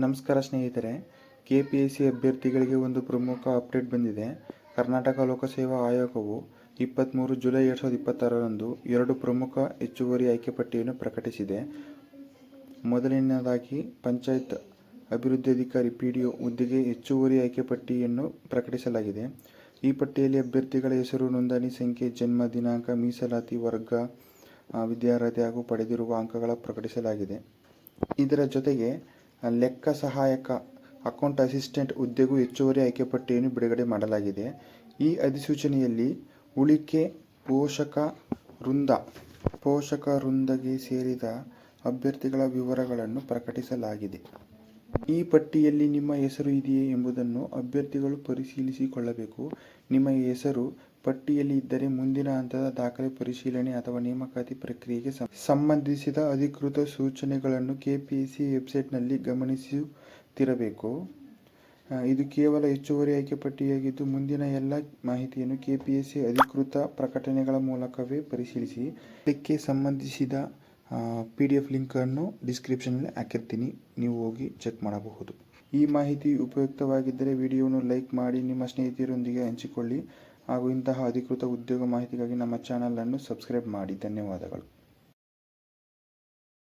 ನಮಸ್ಕಾರ ಸ್ನೇಹಿತರೆ, ಕೆಪಿಎಸ್ಸಿ ಅಭ್ಯರ್ಥಿಗಳಿಗೆ ಒಂದು ಪ್ರಮುಖ ಅಪ್ಡೇಟ್ ಬಂದಿದೆ. ಕರ್ನಾಟಕ ಲೋಕಸೇವಾ ಆಯೋಗವು 23 ಜುಲೈ 2026ರಂದು 2 ಪ್ರಮುಖ ಹೆಚ್ಚುವರಿ ಆಯ್ಕೆ ಪಟ್ಟಿಯನ್ನು ಪ್ರಕಟಿಸಿದೆ. ಮೊದಲನೆಯದಾಗಿ ಪಂಚಾಯತ್ ಅಭಿವೃದ್ಧಿ ಅಧಿಕಾರಿ PDO ಹುದ್ದೆಗೆ ಹೆಚ್ಚುವರಿ ಆಯ್ಕೆ ಪಟ್ಟಿಯನ್ನು ಪ್ರಕಟಿಸಲಾಗಿದೆ. ಈ ಪಟ್ಟಿಯಲ್ಲಿ ಅಭ್ಯರ್ಥಿಗಳ ಹೆಸರು, ನೋಂದಣಿ ಸಂಖ್ಯೆ, ಜನ್ಮ ದಿನಾಂಕ, ಮೀಸಲಾತಿ ವರ್ಗ, ವಿದ್ಯಾರ್ಹತೆ ಹಾಗೂ ಪಡೆದಿರುವ ಅಂಕಗಳ ಪ್ರಕಟಿಸಲಾಗಿದೆ. ಇದರ ಜೊತೆಗೆ ಲೆಕ್ಕ ಸಹಾಯಕ ಅಕೌಂಟ್ ಅಸಿಸ್ಟೆಂಟ್ ಹುದ್ದೆಗೂ ಹೆಚ್ಚುವರಿ ಆಯ್ಕೆ ಪಟ್ಟಿಯನ್ನು ಬಿಡುಗಡೆ ಮಾಡಲಾಗಿದೆ. ಈ ಅಧಿಸೂಚನೆಯಲ್ಲಿ ಉಳಿಕೆ ಪೋಷಕ ವೃಂದಗೆ ಸೇರಿದ ಅಭ್ಯರ್ಥಿಗಳ ವಿವರಗಳನ್ನು ಪ್ರಕಟಿಸಲಾಗಿದೆ. ಈ ಪಟ್ಟಿಯಲ್ಲಿ ನಿಮ್ಮ ಹೆಸರು ಇದೆಯೇ ಎಂಬುದನ್ನು ಅಭ್ಯರ್ಥಿಗಳು ಪರಿಶೀಲಿಸಿಕೊಳ್ಳಬೇಕು. ನಿಮ್ಮ ಹೆಸರು ಪಟ್ಟಿಯಲ್ಲಿ ಇದ್ದರೆ ಮುಂದಿನ ಹಂತದ ದಾಖಲೆ ಪರಿಶೀಲನೆ ಅಥವಾ ನೇಮಕಾತಿ ಪ್ರಕ್ರಿಯೆಗೆ ಸಂಬಂಧಿಸಿದ ಅಧಿಕೃತ ಸೂಚನೆಗಳನ್ನು ಕೆಪಿಎಸ್ಸಿ ವೆಬ್ಸೈಟ್ನಲ್ಲಿ ಗಮನಿಸುತ್ತಿರಬೇಕು. ಇದು ಕೇವಲ ಹೆಚ್ಚುವರಿ ಆಯ್ಕೆ ಪಟ್ಟಿಯಾಗಿದ್ದು, ಮುಂದಿನ ಎಲ್ಲ ಮಾಹಿತಿಯನ್ನು ಕೆಪಿಎಸ್ಸಿ ಅಧಿಕೃತ ಪ್ರಕಟಣೆಗಳ ಮೂಲಕವೇ ಪರಿಶೀಲಿಸಿ. ಇದಕ್ಕೆ ಸಂಬಂಧಿಸಿದ PDF ಲಿಂಕನ್ನು ಡಿಸ್ಕ್ರಿಪ್ಷನ್ನಲ್ಲಿ ಹಾಕಿರ್ತೀನಿ, ನೀವು ಹೋಗಿ ಚೆಕ್ ಮಾಡಬಹುದು. ಈ ಮಾಹಿತಿ ಉಪಯುಕ್ತವಾಗಿದ್ದರೆ ವಿಡಿಯೋವನ್ನು ಲೈಕ್ ಮಾಡಿ, ನಿಮ್ಮ ಸ್ನೇಹಿತರೊಂದಿಗೆ ಹಂಚಿಕೊಳ್ಳಿ ಹಾಗೂ ಇಂತಹ ಅಧಿಕೃತ ಉದ್ಯೋಗ ಮಾಹಿತಿಗಾಗಿ ನಮ್ಮ ಚಾನಲನ್ನು ಸಬ್ಸ್ಕ್ರೈಬ್ ಮಾಡಿ. ಧನ್ಯವಾದಗಳು.